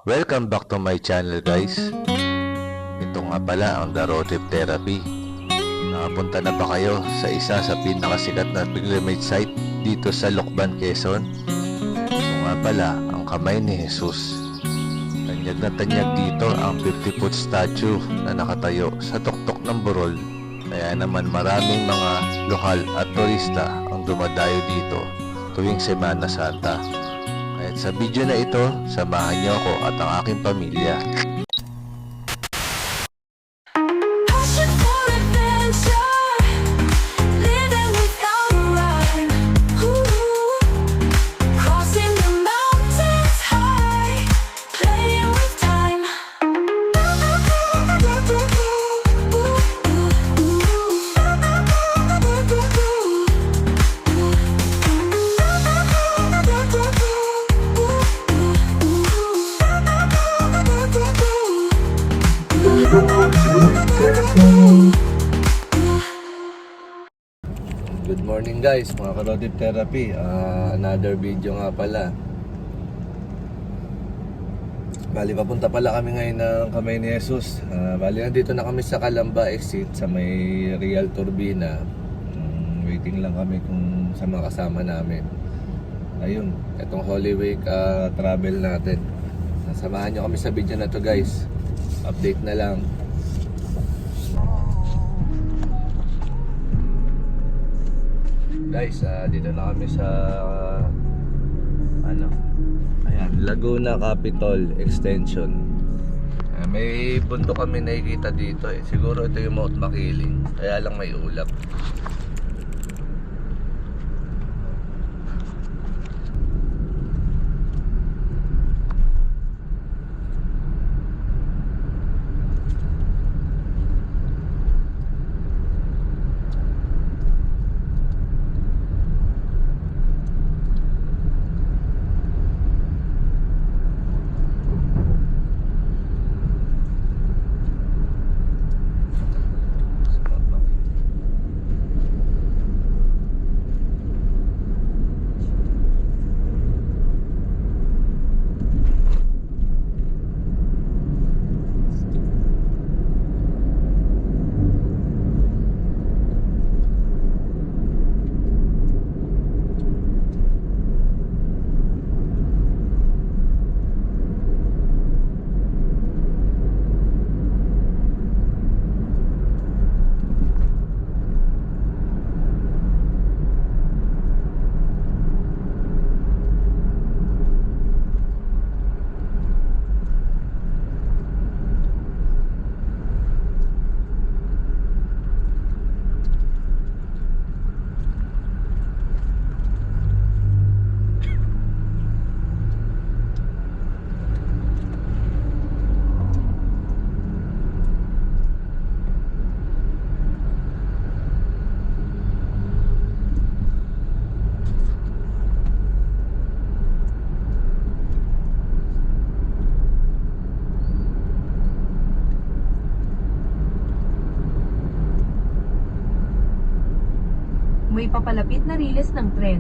Welcome back to my channel guys. Ito nga pala ang The Road Trip Therapy. Nakapunta na ba kayo sa isa sa pinakasikat na pilgrimage site dito sa Lucban, Quezon? Ito nga pala ang kamay ni Jesus. Tanyag na tanyag dito ang 50-foot statue na nakatayo sa tuktok ng burol. Kaya naman maraming mga lokal at turista ang dumadayo dito tuwing Semana Santa. At sa video na ito, samahan niyo ako at ang aking pamilya. Passion for adventure, living without a rhyme. Ooh, crossing the mountains high, playing with time. Good morning guys, mga ka-Road Trip Therapy. Another video nga pala. Bali, papunta pala kami ngayon ng Kamay ni Jesus. Bali, nandito na kami sa Calamba exit sa may Real Turbina. Waiting lang kami kung sa mga kasama namin. Ayun, itong Holy Week travel natin. Samahan nyo kami sa video na to guys. Update na lang. Guys, dito na kami sa ayan, Laguna Capitol Extension. May bundok kami nakikita dito eh. Siguro ito yung Mount Makiling, kaya lang may ulap. May papalapit na riles ng tren.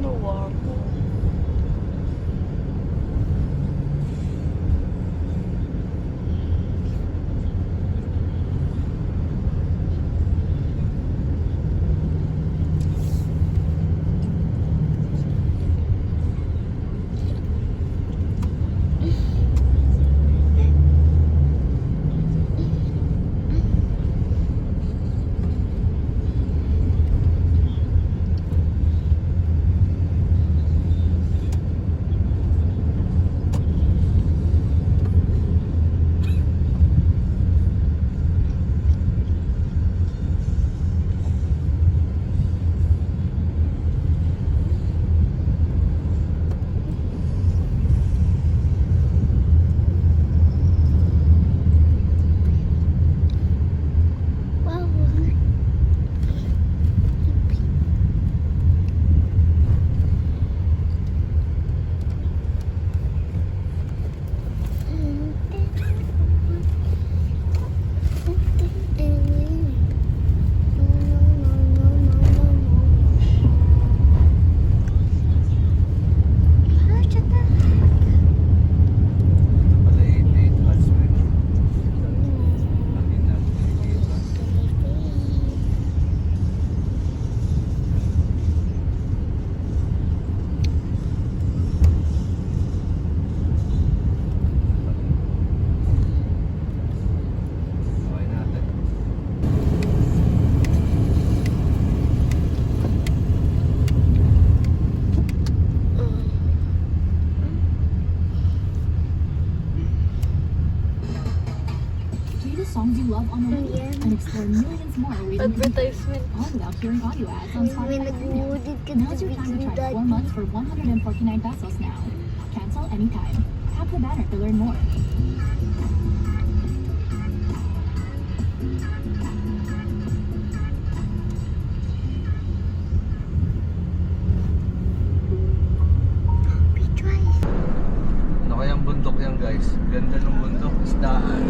Tuwa ko. Wow. Play the songs you love on a loop Ayan. and explore millions more awaiting you, Advertisement. all without hearing audio ads on May Spotify Premium. nag-uudit ka Now's sa your time to video try 4 dati. months for 149 pesos now. Cancel anytime. Tap the banner to learn more. Ano kayang bundok yan guys? Ganda ng bundok, isdaan.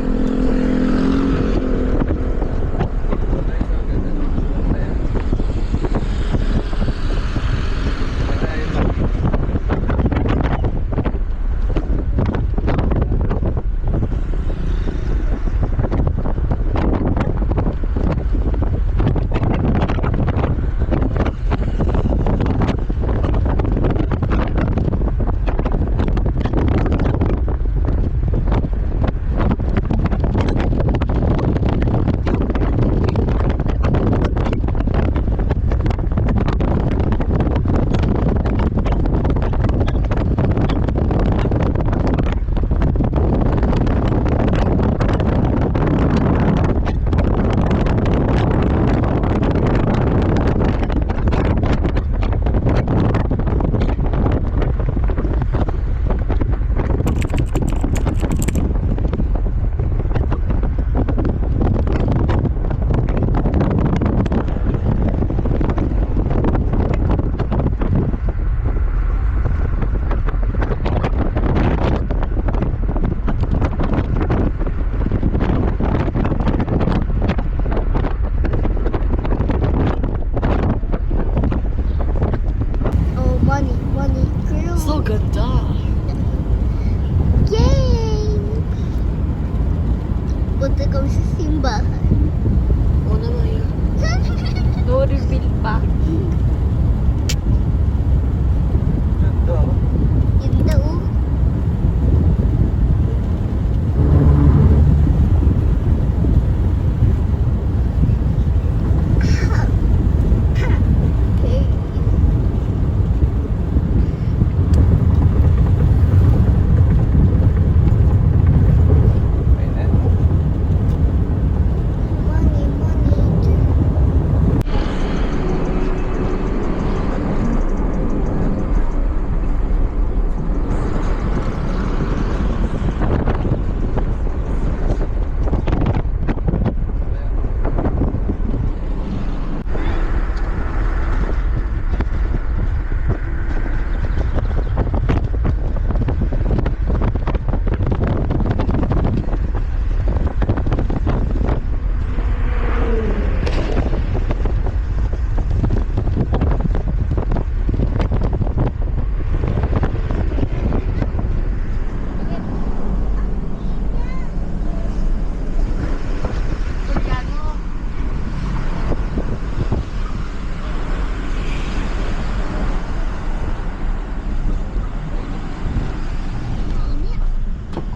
Guys, ang ganda ng bundok na yan. Matayin lang.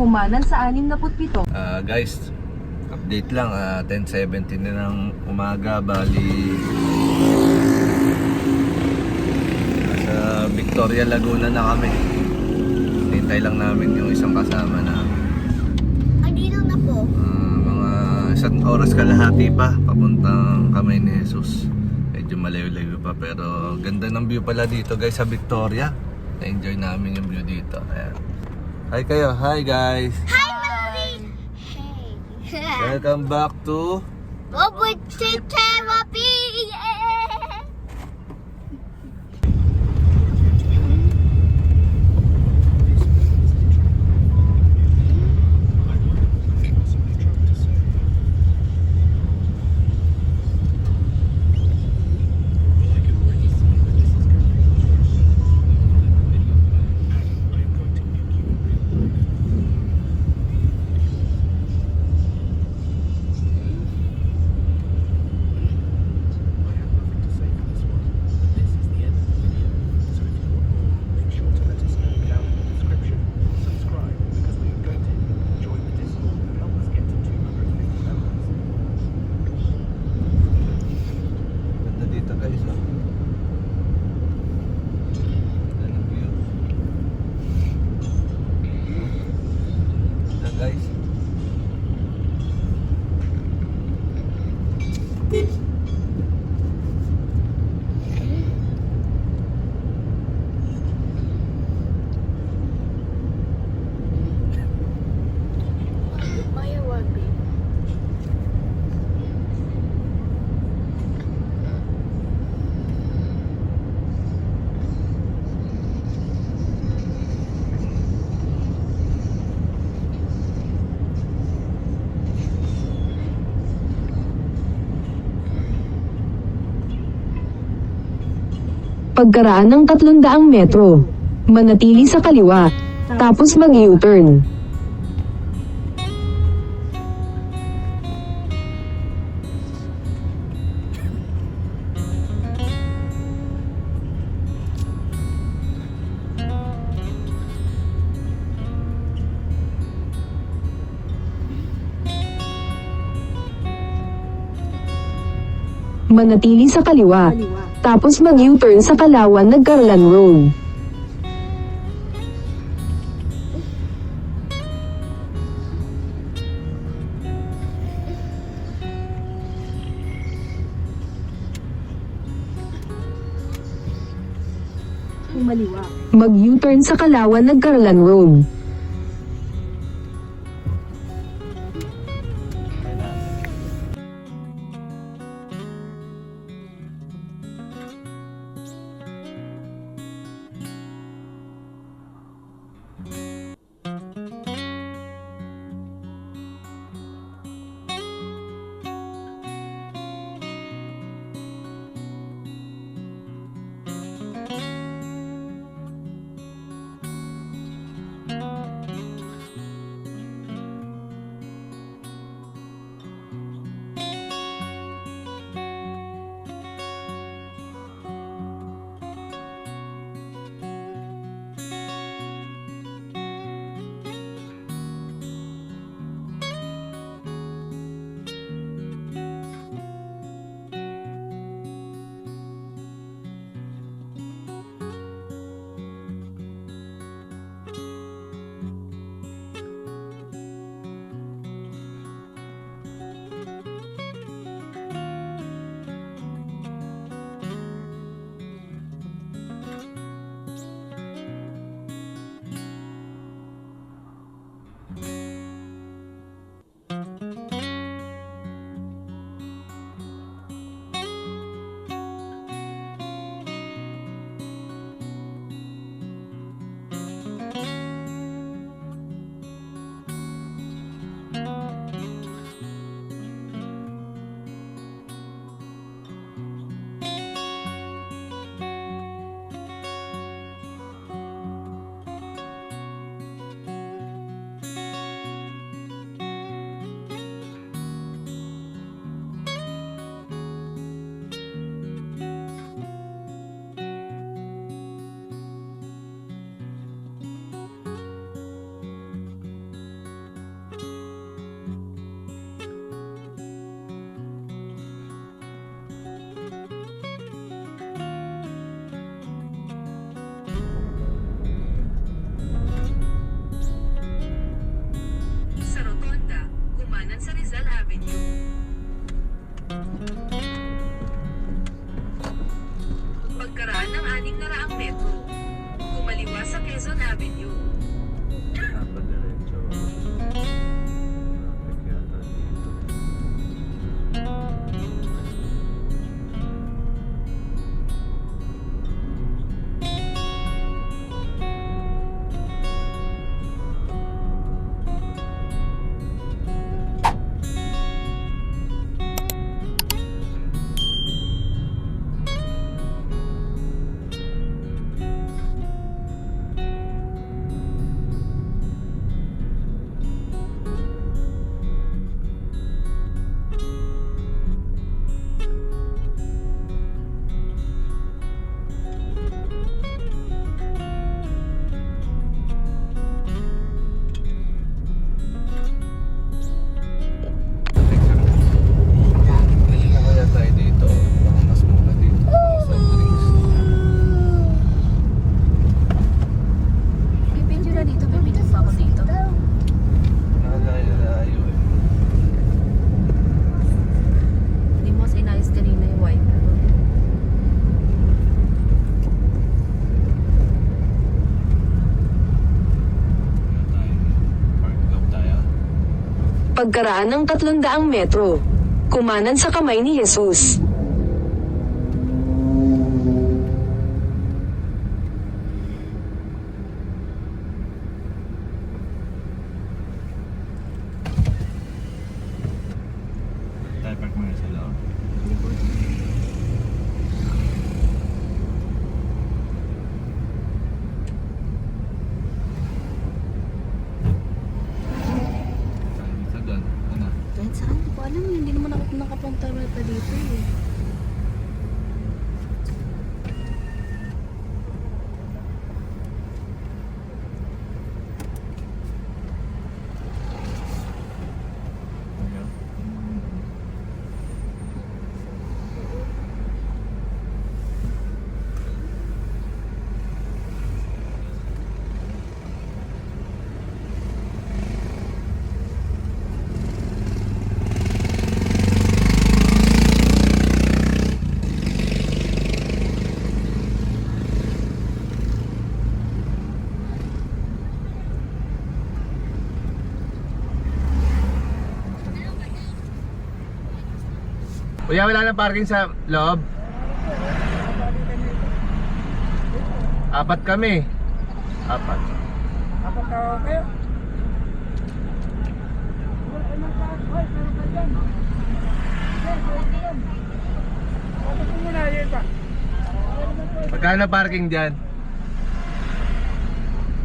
kumanan sa 67. Guys, update lang, 10:17 na ng umaga, bali nasa Victoria, Laguna na kami. Hintay lang namin yung isang kasama namin. Andito na po. Mga 1 oras kalahati pa papuntang Kamay ni Jesus. Medyo malayo-layo pa pero ganda ng view pala dito guys sa Victoria. Na-enjoy namin yung view dito. Ayan. Hi kayo, hi guys. Hi, Melody! Hey. Welcome back to Bubble Tea Therapy! Yeah! ganda dito guys. Oh. Ganda ng view. Ganda guys. Maya Wagby. Pagkaraan ng 300 metro, manatili sa kaliwa, tapos mag-U-turn. Manatili sa kaliwa, tapos mag-U-turn sa Kalawan Nagkarlan Road. Kumaliwa. Mag-U-turn sa Kalawan Nagkarlan Road. Pagkaraan ng 600 metro, kumaliwa sa Quezon Avenue. Dapat diretso. Traffic yata dito. Bili na kaya tayo dito. Baka mas mura dito. Sa drinks. May picture na dito, may picture pa ako dito. Nakalayo eh. Hindi mo kasi inalis kanina yung white. Park daw tayo. Pagkaraan ng 300 metro, kumanan sa kamay ni Jesus. Tayo park muna sa loob. Tayo dito doon. Ano? Kahit saan, hindi ko alam eh. Hindi naman ako nakapunta rata dito eh. Ayun. Kuya, wala nang parking sa loob. Apat kami. Apat. Magkano parking dyan?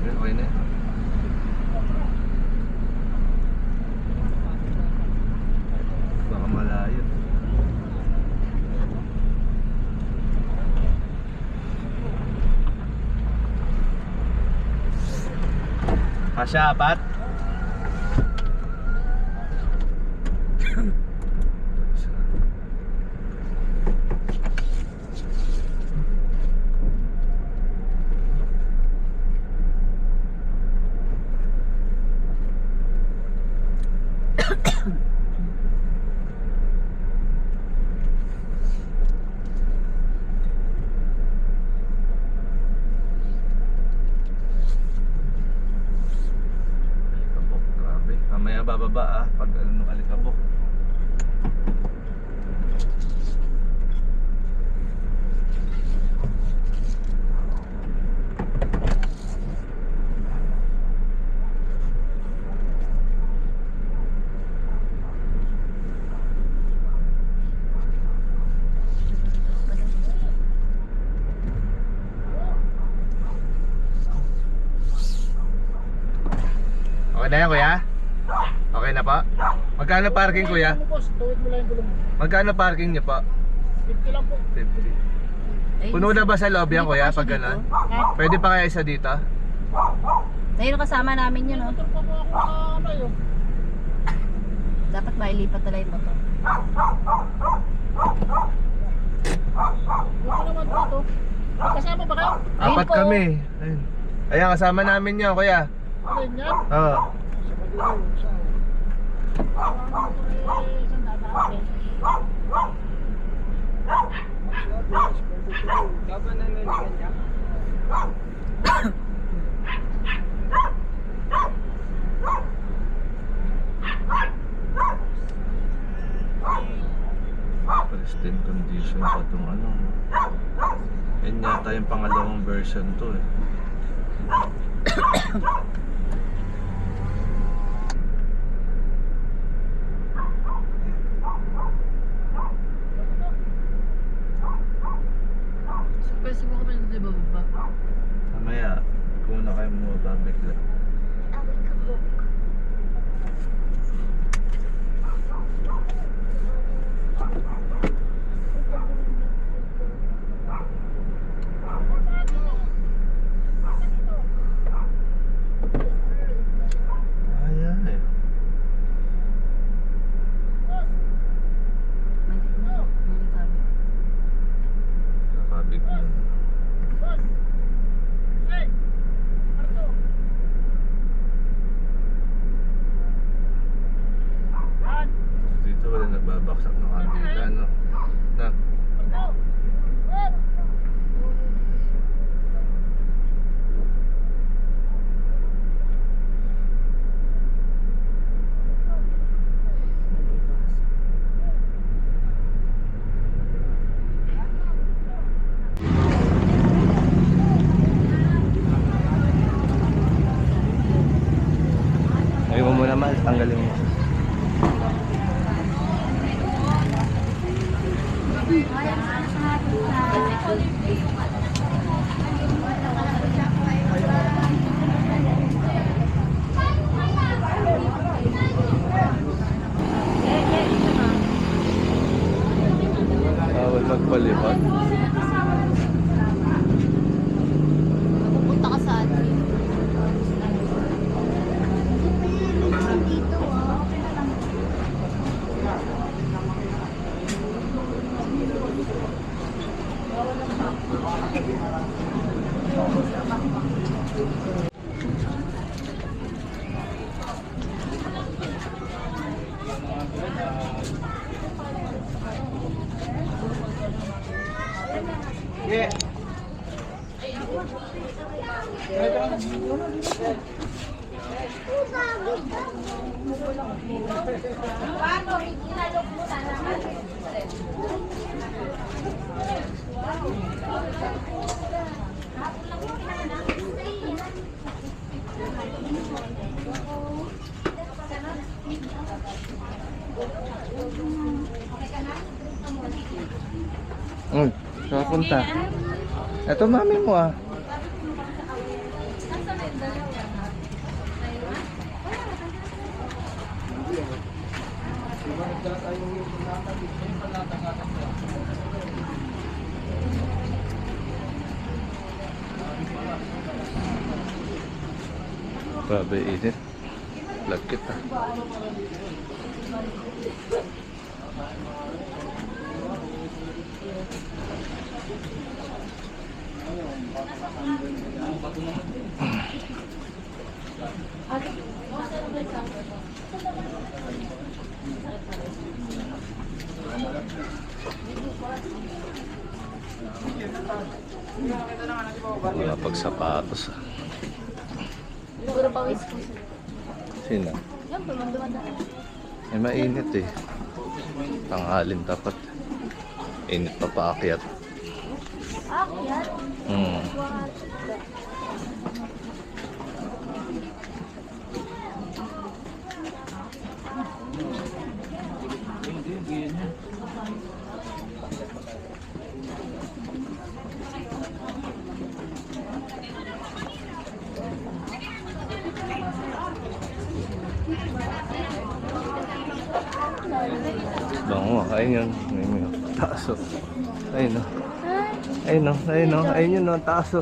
Okay na. Baka malayo. Kasya apat? Alikabok, grabe. Mamaya bababa pag ano alikabok. Okay na yan, kuya? Okay na po? Magkano parking, kuya? Magkano parking niyo po? 50 lang po. 50. Puno na ba sa loob yan, kuya, pag gano'n? Pwede pa kaya isa dito? Ayun, kasama namin yun, oh. Dapat mailipat na lang yung motor. Kasama ba kayo? Apat po. kami. Ayun. Ayan, kasama namin yan, kuya. Ayun yan. Oo. Pristine condition pa itong ano. Yan yata yung pangalawang version to eh. Pwede mo kami na bababa. Mamaya, kung na kayo bumaba bigla. Ay. Nakabig na. Dito wala nagbabaksak ng kandila, no? Na. Ayaw mo muna mal, tanggalin mo. Bawal magpalipad. Pupunta ka sa atin. Uy, saan punta? Ito mami mo ah. Grabe init. Lagkit ah. Wala pagsapatos ah. Puro pawis ko. Sino? Yan, pumandumanda. Ay mainit eh. Tanghalin dapat. Init pa paakyat. Akyat. Hmm. Bango, ayun yun. Ayun yun. Taas o. Ayun o. Ayun o. Ayun o. Ayun yun o. Taas o.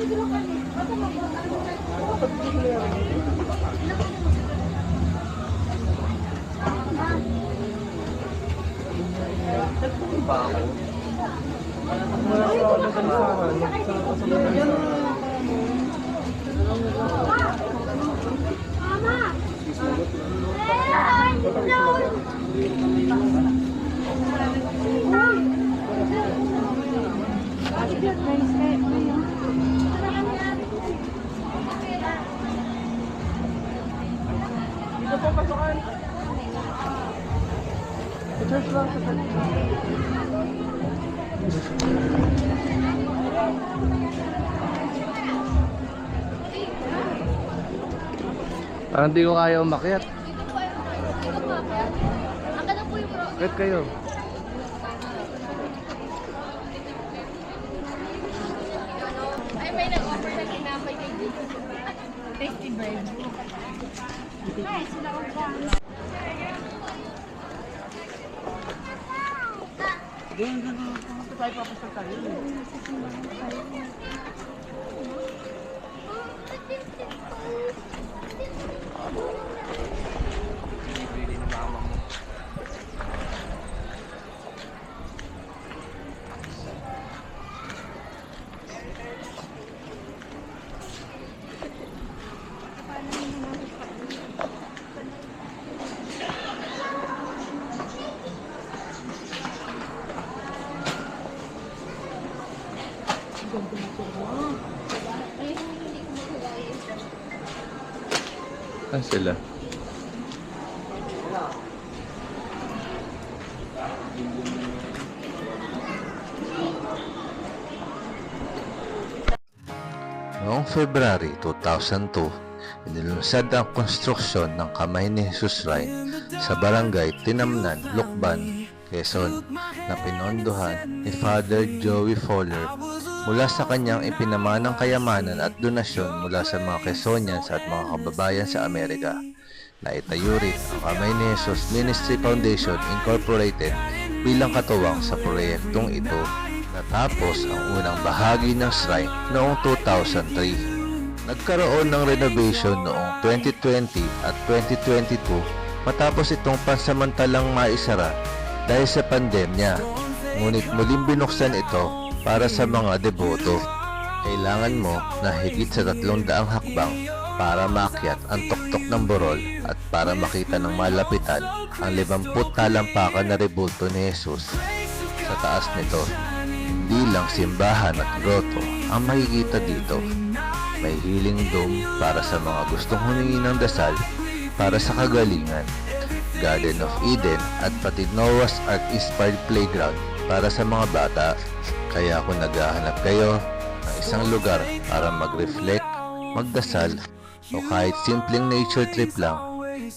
Dito po pasukan. Sa church lang. Sa church. Parang di ko kaya umakyat. Ang ganda po yung bro. Bakit kayo? Ay, may nag-offer na kinapay kay Dito. Tasty bird. Hi, sila ko ba? Doon. Pumunta tayo, papasal tayo. Saan sila? Noong February 2002, inilunsad ang konstruksyon ng Kamay ni Jesus Shrine sa Barangay Tinamnan, Lucban, Quezon na pinondohan ni Father Joey Fowler mula sa kanyang ipinamanang kayamanan at donasyon mula sa mga Quezonians at mga kababayan sa Amerika. Naitayo rin ang Kamay ni Jesus Ministry Foundation Incorporated bilang katuwang sa proyektong ito. Natapos ang unang bahagi ng shrine noong 2003. Nagkaroon ng renovation noong 2020 at 2022 matapos itong pansamantalang maisara dahil sa pandemya. Ngunit muling binuksan ito para sa mga deboto. Kailangan mo na higit sa 300 hakbang para maakyat ang tuktok ng burol at para makita ng malapitan ang 50 talampakan na rebulto ni Jesus. Sa taas nito, hindi lang simbahan at grotto ang makikita dito. May healing dome para sa mga gustong humingi ng dasal para sa kagalingan, Garden of Eden at pati Noah's Ark-inspired playground para sa mga bata. Kaya kung naghahanap kayo ng isang lugar para mag-reflect, magdasal, o kahit simpleng nature trip lang,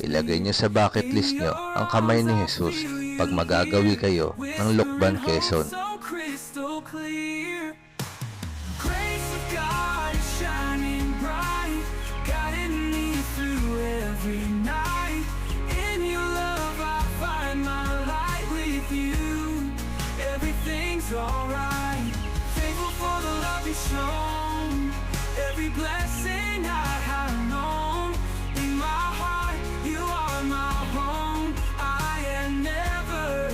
ilagay nyo sa bucket list nyo ang Kamay ni Jesus pag magagawi kayo ng Lucban, Quezon. Crystal clear. Grace of God is shining bright, guiding me through every night. In your love I find my light with you. Everything's alright. Thankful for the love you shown. Every blessing I have known. In my heart, you are my home. I am never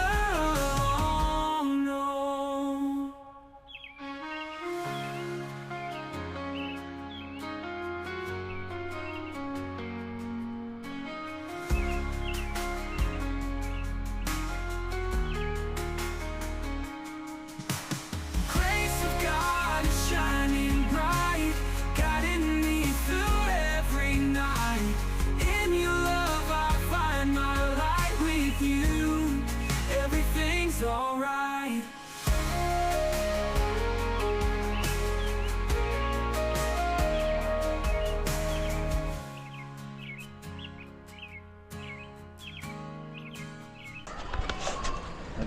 alone, no. Grace of God is shining bright, guiding me through every night. In your love I find my light with you. Everything's alright.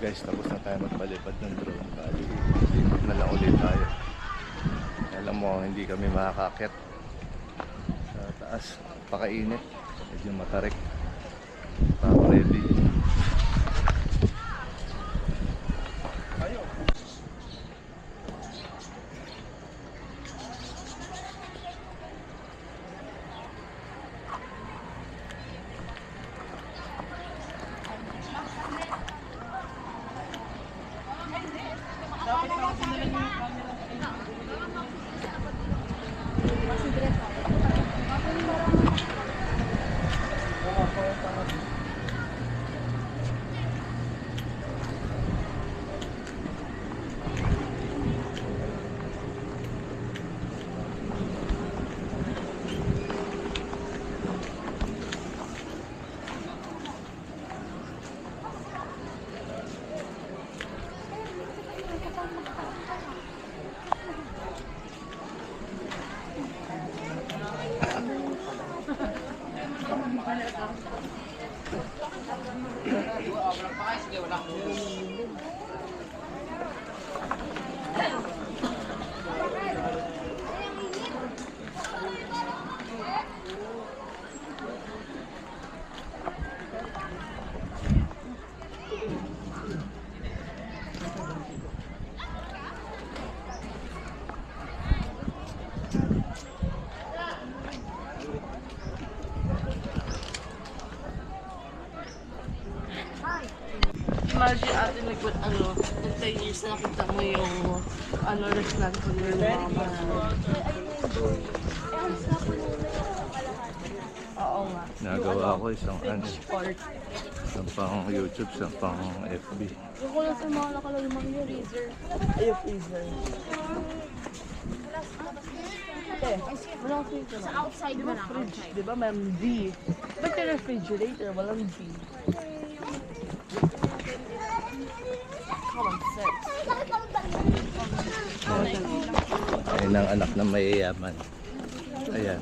Guys, tapos na tayo magpalipad ng drone. Bali, lipat na lang ulit tayo. Alam mo, hindi kami makakakyat sa taas. Pakainit. Medyo matarik. Ready. Imagine ate nag-10 years na nakita mo yung restaurant ko yung mama. Oo nga. Nagawa ko isang Park. isang pang YouTube, isang pang FB. Yung ko lang sa mga nakalagay yung razor. Ay, yung freezer. Walang freezer na. Outside Di mo ba lang, fridge? outside. Di ba meron V? Ba't yung refrigerator? Walang V. Common sense. Ayun ang anak ng mayayaman. Ayan.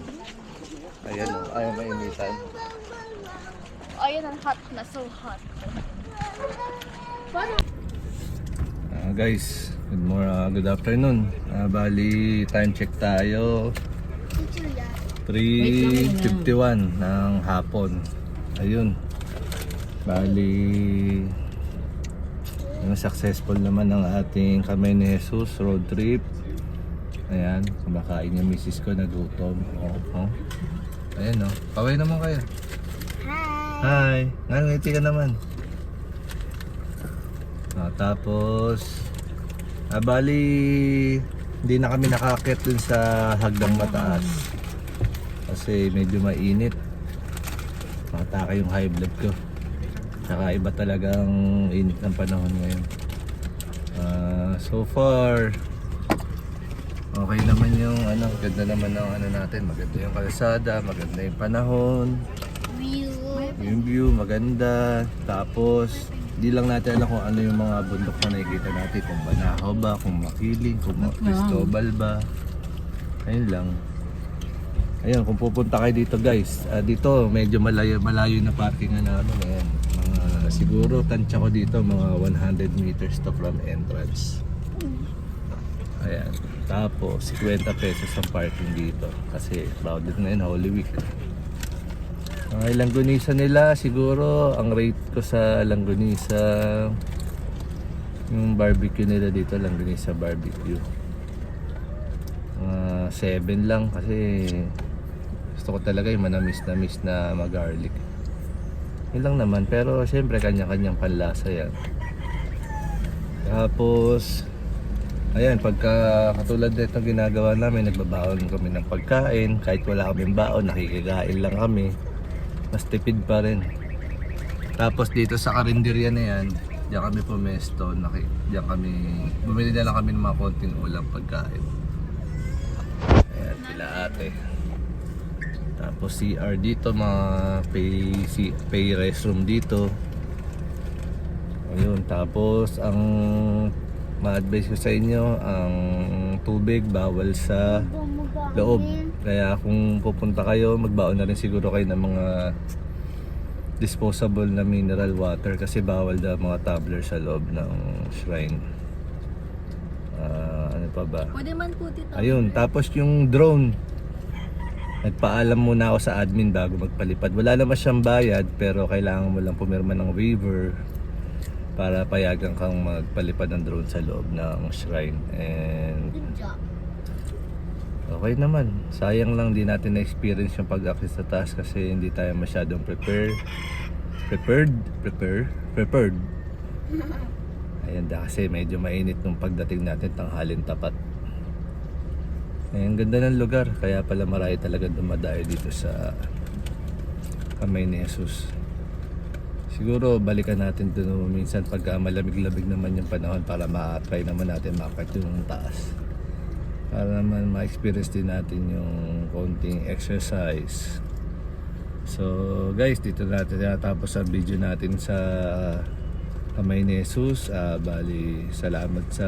Ayan o, ayaw mainitan. Ayun ang hot na, so hot. Guys, good afternoon. Bali, time check tayo. 3:51 ng hapon. Ayun. Bali, successful naman ang ating Kamay ni Jesus road trip. Ayan, kumakain yung misis ko, nagutom. Oh. Ayan o, kaway naman kayo. Hi! Ngangiti ka naman. Tapos, bali, hindi na kami nakakit dun sa hagdang mataas. Kasi medyo mainit. Makatake yung high blood ko. Tsaka iba talagang init ng panahon ngayon. So far, okay naman yung ganda naman ng natin. Maganda yung kalsada, maganda yung panahon. Yung view, maganda. Tapos, di lang natin alam kung ano yung mga bundok na nakikita natin. Kung Banahaw ba, kung Makiling, kung Cristobal ba. Ayun lang. Ayun, kung pupunta kayo dito guys. Dito, medyo malayo na parkingan namin. Ayan. Siguro, tansya ko dito, mga 100 meters to from entrance. Ayan. Tapos, 50 pesos ang parking dito. Kasi, crowded na yun, Holy Week. Langgonisa nila, siguro ang rate ko sa langgonisa, yung barbecue nila dito, langgonisa barbecue, 7 lang kasi gusto ko talaga yung manamis-namis na mag-garlic. Yun lang naman, pero syempre kanya-kanyang panlasa yan. Tapos ayan, pagka katulad nito ginagawa namin, nagbabaon kami ng pagkain, kahit wala kaming baon, nakikikain lang kami. Mas tipid pa rin. Tapos dito sa karinderya na yan, diyan kami pumesto, diyan kami, bumili na lang kami ng mga konting ulam pagkain. Ayan, sila ate. Tapos CR dito, mga pay restroom dito. Ayun, tapos ang ma-advise ko sa inyo, ang tubig bawal sa loob. Kaya kung pupunta kayo, magbaon na rin siguro kayo ng mga disposable na mineral water kasi bawal daw mga tumbler sa loob ng shrine. Ano pa ba? Pwede man po dito. Ayun, tapos yung drone. Nagpaalam muna ako sa admin bago magpalipad. Wala naman siyang bayad pero kailangan mo lang pumirma ng waiver para payagan kang magpalipad ng drone sa loob ng shrine. And okay naman. Sayang lang di natin na-experience yung pag-access sa taas kasi hindi tayo masyadong prepared. Ayan, kasi medyo mainit nung pagdating natin, tanghalin tapat. Ayan, ganda ng lugar, kaya pala marami talaga dumadayo dito sa Kamay ni Jesus. Siguro balikan natin doon minsan pagka malamig-lamig naman yung panahon para ma-try naman natin makakit yung taas. Para naman ma-experience din natin yung konting exercise. So guys, dito natin natapos ang video natin sa Kamay ni Jesus. Bali, salamat sa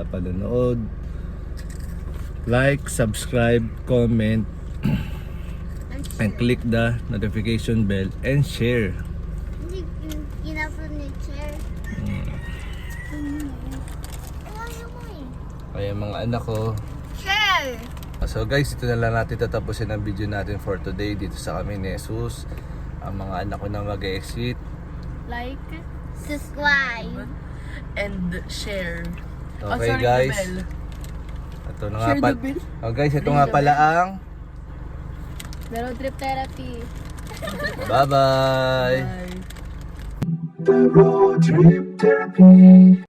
panonood. Like, subscribe, comment, and click the notification bell and share. Hindi furniture. Ayaw mo eh. Kaya mga anak ko. Share! So guys, ito na lang natin tatapusin ang video natin for today dito sa Kamay ni Jesus. Ang mga anak ko na mag-exit. Like Subscribe! and share. Okay sorry, guys. the bell. Ito na nga Share the bell. Oh guys, ito nga pala ang The road trip therapy. bye-bye. Bye. The road trip therapy.